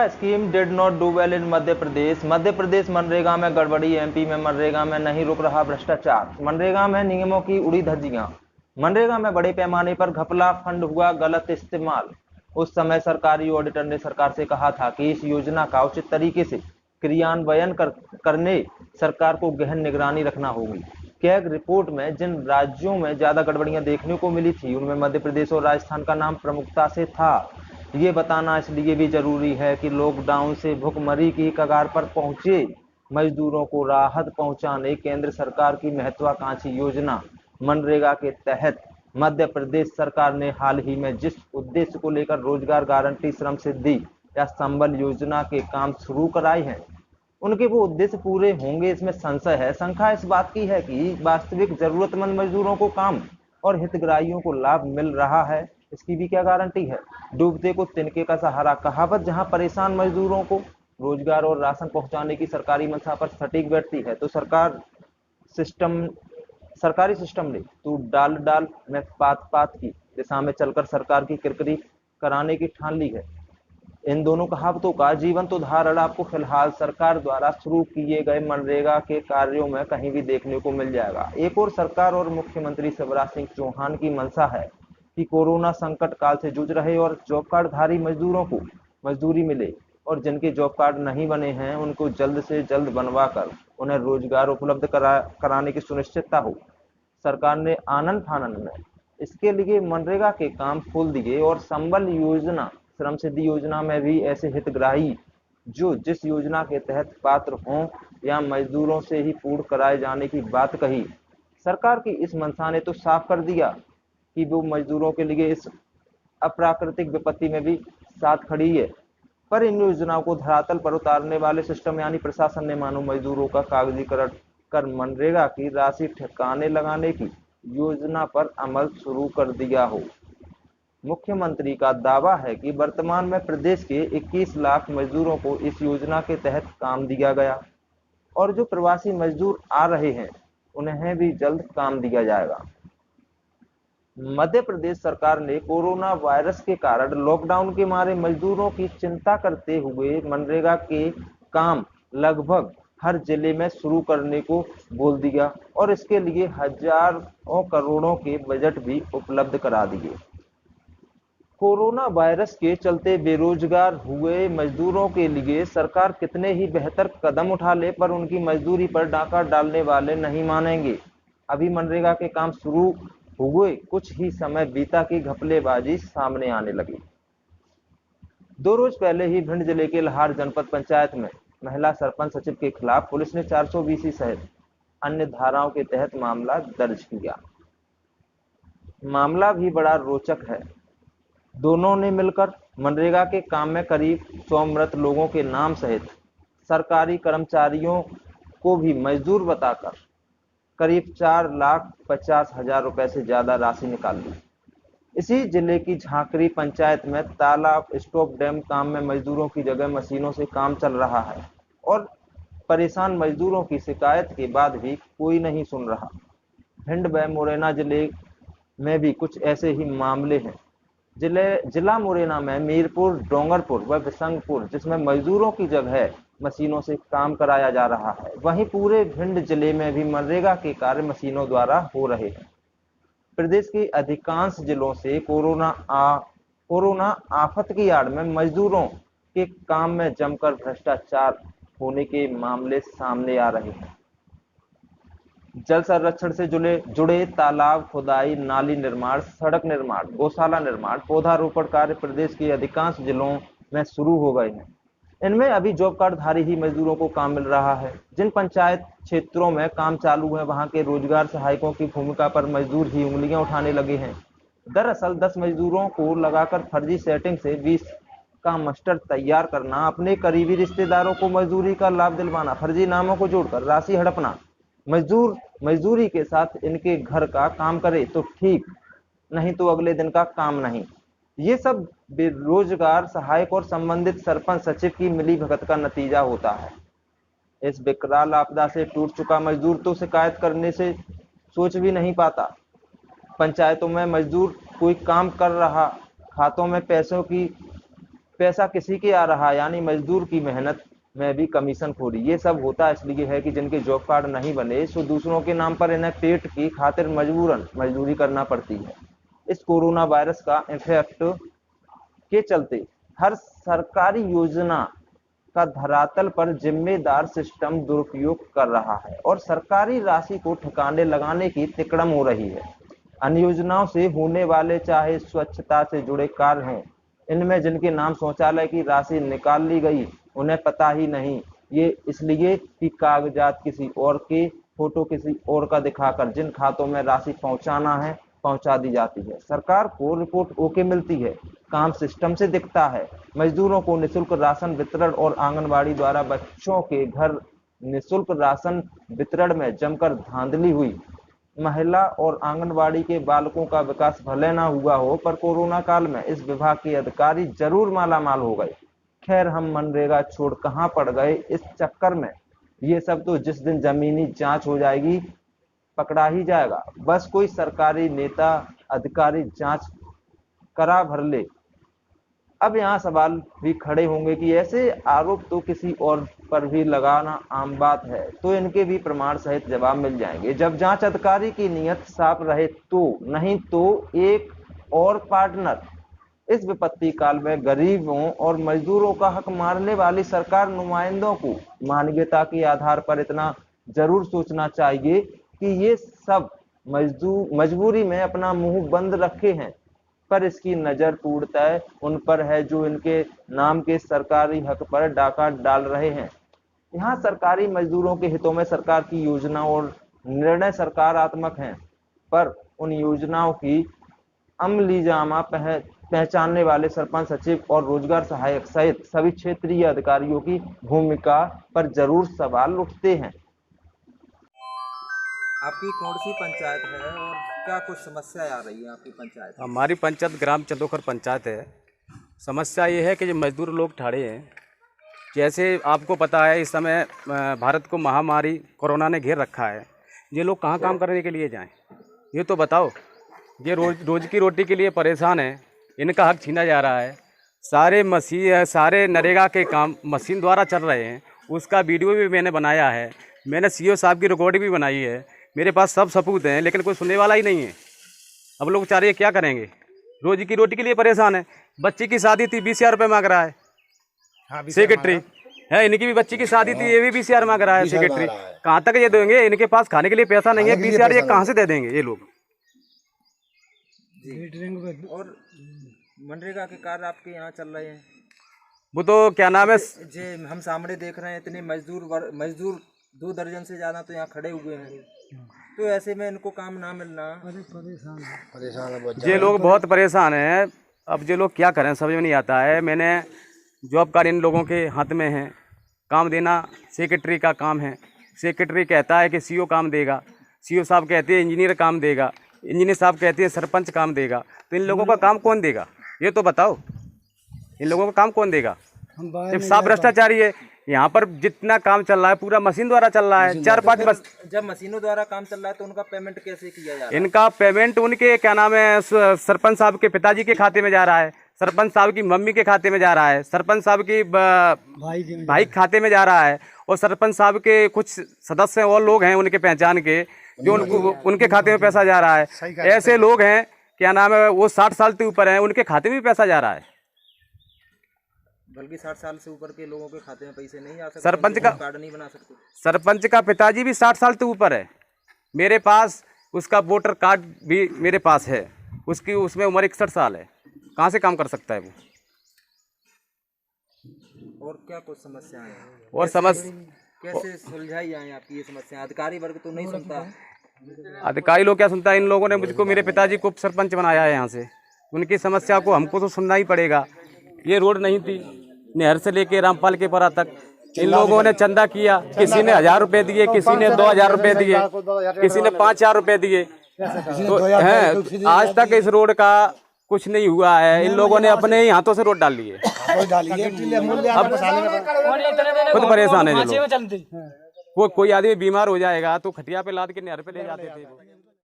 Scheme did not do well in Madhya Pradesh. Madhya Pradesh MNREGA में गड़बड़ी, MP में मनरेगा में नहीं रुक रहा भ्रष्टाचार। मनरेगा में नियमों की उड़ी धज्जियां। मनरेगा में बड़े पैमाने पर घपला, फंड हुआ गलत इस्तेमाल। उस समय सरकारी ऑडिटर ने सरकार से कहा था कि इस योजना का उचित तरीके से क्रियान्वयन करने सरकार को गहन निगरानी रखना होगी। कैग रिपोर्ट में जिन राज्यों में ज्यादा गड़बड़ियां देखने को मिली थी उनमें मध्य प्रदेश और राजस्थान का नाम प्रमुखता से था। ये बताना इसलिए भी जरूरी है कि लॉकडाउन से भुखमरी की कगार पर पहुंचे मजदूरों को राहत पहुंचाने केंद्र सरकार की महत्वाकांक्षी योजना मनरेगा के तहत मध्य प्रदेश सरकार ने हाल ही में जिस उद्देश्य को लेकर रोजगार गारंटी, श्रम सिद्धि या संबल योजना के काम शुरू कराए हैं, उनके वो उद्देश्य पूरे होंगे इसमें संशय है। शंका इस बात की है कि वास्तविक जरूरतमंद मजदूरों को काम और हितग्राहियों को लाभ मिल रहा है, इसकी भी क्या गारंटी है। डूबते को तिनके का सहारा कहावत जहां परेशान मजदूरों को रोजगार और राशन पहुंचाने की सरकारी मंशा पर सटीक बैठती है, तो सरकारी सिस्टम ने तू डाल डाल में पात पात की दिशा में चलकर सरकार की किरकिरी कराने की ठान ली है। इन दोनों कहावतों का जीवंत उदाहरण आपको फिलहाल सरकार द्वारा शुरू किए गए मनरेगा के कार्यों में कहीं भी देखने को मिल जाएगा। एक और सरकार और मुख्यमंत्री शिवराज सिंह चौहान की मंशा है कि कोरोना संकट काल से जूझ रहे और जॉब कार्ड धारी मजदूरों को मजदूरी मिले और जिनके जॉब कार्ड नहीं बने हैं उनको जल्द से जल्द बनवा कर उन्हें रोजगार उपलब्ध कराने की सुनिश्चितता हो। सरकार ने आनंद फानन में इसके लिए मनरेगा के काम खोल दिए और संबल योजना, श्रम सिद्धि योजना में भी ऐसे हितग्राही जो जिस योजना के तहत पात्र हों या मजदूरों से ही पूर्ण कराए जाने की बात कही। सरकार की इस मंशा ने तो साफ कर दिया कि वो मजदूरों के लिए इस अप्राकृतिक विपत्ति में भी साथ खड़ी है। पर इन योजनाओं को धरातल पर उतारने वाले सिस्टम यानी प्रशासन ने मानो मजदूरों का कागजीकरण कर मनरेगा की राशि ठिकाने लगाने की योजना पर अमल शुरू कर दिया हो। मुख्यमंत्री का दावा है कि वर्तमान में प्रदेश के 21 लाख मजदूरों को इस योजना के तहत काम दिया गया और जो प्रवासी मजदूर आ रहे हैं उन्हें भी जल्द काम दिया जाएगा। मध्य प्रदेश सरकार ने कोरोना वायरस के कारण लॉकडाउन के मारे मजदूरों की चिंता करते हुए मनरेगा के काम लगभग हर जिले में शुरू करने को बोल दिया और इसके लिए हजारों करोड़ों के बजट भी उपलब्ध करा दिए। कोरोना वायरस के चलते बेरोजगार हुए मजदूरों के लिए सरकार कितने ही बेहतर कदम उठा ले पर उनकी मजदूरी पर डाका डालने वाले नहीं मानेंगे। अभी मनरेगा के काम शुरू हुए कुछ ही समय बीता की घपलेबाजी सामने आने लगी। 2 रोज पहले ही भिंड जिले के लाहार जनपद पंचायत में महिला सरपंच सचिव के खिलाफ पुलिस ने 420 सहित अन्य धाराओं के तहत मामला दर्ज किया। मामला भी बड़ा रोचक है। दोनों ने मिलकर मनरेगा के काम में करीब 100 मृत लोगों के नाम सहित सरकारी कर्मचारियों को भी मजदूर बताकर करीब 4,50,000 रुपए से ज्यादा राशि निकाल ली। इसी जिले की झांकरी पंचायत में तालाब स्टॉप डैम काम में मजदूरों की जगह मशीनों से काम चल रहा है और परेशान मजदूरों की शिकायत के बाद भी कोई नहीं सुन रहा। भिंड व मुरैना जिले में भी कुछ ऐसे ही मामले हैं। जिला मुरैना में मीरपुर, डोंगरपुर व बिशंगपुर जिसमें मजदूरों की जगह मशीनों से काम कराया जा रहा है, वहीं पूरे भिंड जिले में भी मनरेगा के कार्य मशीनों द्वारा हो रहे हैं। प्रदेश के अधिकांश जिलों से कोरोना आफत की आड़ में मजदूरों के काम में जमकर भ्रष्टाचार होने के मामले सामने आ रहे हैं। जल संरक्षण से जुड़े तालाब खुदाई, नाली निर्माण, सड़क निर्माण, गौशाला निर्माण, पौधारोपण कार्य प्रदेश के अधिकांश जिलों में शुरू हो गए हैं। इनमें अभी जॉब कार्ड धारी ही मजदूरों को काम मिल रहा है। जिन पंचायत क्षेत्रों में काम चालू है वहां के रोजगार सहायकों की भूमिका पर मजदूर ही उंगलियां उठाने लगे हैं। दरअसल 10 मजदूरों को लगाकर फर्जी सेटिंग से 20 का मास्टर तैयार करना, अपने करीबी रिश्तेदारों को मजदूरी का लाभ दिलवाना, फर्जी नामों को जोड़कर राशि हड़पना, मजदूरी के साथ इनके घर का काम करे तो ठीक, नहीं तो अगले दिन का काम नहीं। ये सब बेरोजगार सहायक और संबंधित सरपंच सचिव की मिलीभगत का नतीजा होता है। इस विकराल आपदा से टूट चुका मजदूर तो शिकायत करने से सोच भी नहीं पाता। पंचायतों में मजदूर कोई काम कर रहा, खातों में पैसों की पैसा किसी के आ रहा, यानी मजदूर की मेहनत में भी कमीशन खोरी। ये सब होता इसलिए है कि जिनके जॉब कार्ड नहीं बने सो दूसरों के नाम पर इन्हें पेट की खातिर मजबूरन मजदूरी करना पड़ती है। इस कोरोना वायरस का इफेक्ट के चलते हर सरकारी योजना का धरातल पर जिम्मेदार सिस्टम दुरुपयोग कर रहा है और सरकारी राशि को ठिकाने लगाने की तिकड़म हो रही है। अन्य योजनाओं से होने वाले चाहे स्वच्छता से जुड़े कार्य हों, इनमें जिनके नाम शौचालय की राशि निकाल ली गई उन्हें पता ही नहीं, ये इसलिए कि कागजात किसी और के, फोटो किसी और का दिखाकर जिन खातों में राशि पहुंचाना है पहुंचा दी जाती है। सरकार को रिपोर्ट ओके मिलती है, काम सिस्टम से दिखता है। मजदूरों को निःशुल्क राशन वितरण और आंगनबाड़ी द्वारा बच्चों के घर निःशुल्क राशन वितरण में जमकर धांधली हुई। महिला और आंगनबाड़ी के बालकों का विकास भले ना हुआ हो, पर कोरोना काल में इस विभाग के अधिकारी जरूर मालामाल हो गए। खैर, हम मनरेगा छोड़ कहां पड़ गए इस चक्कर में, ये सब तो जिस दिन जमीनी जांच हो जाएगी पकड़ा ही जाएगा। बस कोई सरकारी नेता अधिकारी जांच करा भर ले। अब यहाँ सवाल भी खड़े होंगे कि ऐसे आरोप तो किसी और पर भी लगाना आम बात है, तो इनके भी प्रमाण सहित जवाब मिल जाएंगे जब जांच अधिकारी की नीयत साफ रहे तो, नहीं तो एक और पार्टनर। इस विपत्ति काल में गरीबों और मजदूरों का हक मारने वाली सरकार नुमाइंदों को मानवीयता के आधार पर इतना जरूर सोचना चाहिए कि ये सब मजबूरी में अपना मुंह बंद रखे हैं, पर इसकी नजर पूर्णतः उन पर है जो इनके नाम के सरकारी हक पर डाका डाल रहे हैं। यहाँ सरकारी मजदूरों के हितों में सरकार की योजना और निर्णय सकारात्मक हैं, पर उन योजनाओं की अमलीजामा पहचानने वाले सरपंच सचिव और रोजगार सहायक सहित सभी क्षेत्रीय अधिकारियों की भूमिका पर जरूर सवाल उठते हैं। आपकी कौन सी पंचायत है और क्या कुछ समस्या आ रही है आपकी पंचायत? हमारी पंचायत ग्राम चंदोखर पंचायत है। समस्या ये है कि जो मजदूर लोग ठाड़े हैं, जैसे आपको पता है इस समय भारत को महामारी कोरोना ने घेर रखा है। ये लोग कहाँ काम करने के लिए जाएं, ये तो बताओ। ये रोज की रोटी के लिए परेशान है, इनका हक छीना जा रहा है। सारे नरेगा के काम मशीन द्वारा चल रहे हैं। उसका वीडियो भी मैंने बनाया है, मैंने सीओ साहब की रिकॉर्डिंग भी बनाई है, मेरे पास सब सबूत हैं, लेकिन कोई सुनने वाला ही नहीं है। अब लोग बेचारे क्या करेंगे, रोज की रोटी के लिए परेशान है। बच्ची की शादी थी, 20,000 रुपये मांग रहा है। हाँ, सेक्रेटरी है, इनकी भी बच्ची की शादी थी, ये भी 20,000 मांग रहा है सेक्रेटरी। कहाँ तक ये देंगे? इनके पास खाने के लिए पैसा नहीं है, 20,000 ये कहाँ से दे देंगे ये लोग? और मनरेगा के कार्य आपके यहाँ चल रहे हैं, वो तो क्या नाम है, जे हम सामने देख रहे हैं, इतने मजदूर 2 दर्जन से ज्यादा तो यहाँ खड़े हुए हैं। तो ऐसे में इनको काम ना मिलना, परेशान ये लोग बहुत परेशान हैं। अब ये लोग क्या करें समझ में नहीं आता है। मैंने जॉब कार्ड इन लोगों के हाथ में है, काम देना सेक्रेटरी का काम है। सेक्रेटरी कहता है कि सीओ काम देगा, सीओ साहब कहते हैं इंजीनियर काम देगा, इंजीनियर साहब कहते हैं सरपंच काम देगा। तो इन लोगों का काम कौन देगा, ये तो बताओ। इन लोगों का काम कौन देगा? जब साफ भ्रष्टाचारी है यहाँ पर, जितना काम चल रहा है पूरा मशीन द्वारा चल रहा है। 4-5 बस जब मशीनों द्वारा काम चल रहा है तो उनका पेमेंट कैसे किया जा रहा है? इनका पेमेंट उनके क्या नाम है, सरपंच साहब के पिताजी के खाते में जा रहा है, सरपंच साहब की मम्मी के खाते में जा रहा है, सरपंच साहब की भाई खाते में जा रहा है, और सरपंच साहब के कुछ सदस्य और लोग हैं उनके पहचान के, जो उनके खाते में पैसा जा रहा है। ऐसे लोग हैं क्या नाम है, वो 60 साल से ऊपर हैं, उनके खाते में भी पैसा जा रहा है। बल्कि 60 साल से ऊपर के लोगों के खाते में पैसे नहीं आ सकते, सरपंच का कार्ड नहीं बना सकते। सरपंच का पिताजी भी 60 साल से ऊपर है, मेरे पास उसका वोटर कार्ड भी मेरे पास है, उसमें उम्र 61 साल है। कहाँ से काम कर सकता है वो? और क्या कुछ समस्याएं हैं और कैसे सुलझाई जाए आपकी ये समस्या? अधिकारी वर्ग तो नहीं सुनता। अधिकारी लोग क्या सुनता है? इन लोगों ने मुझको, मेरे पिताजी को उप सरपंच बनाया है यहाँ से, उनकी समस्या को हमको तो सुनना ही पड़ेगा। ये रोड नहीं थी, नहर से लेके रामपाल के परा तक इन लोगों ने चंदा किया, किसी ने 1,000 रुपए दिए, किसी ने 2,000 रुपए दिए, किसी ने 5,000 रुपए दिए। तो है आज तक इस रोड का कुछ नहीं हुआ है। इन लोगों ने अपने ही हाथों से रोड डाल लिए, अब खुद परेशान है। कोई आदमी बीमार हो जाएगा तो खटिया पे लाद के नहर पे ले जाते थे।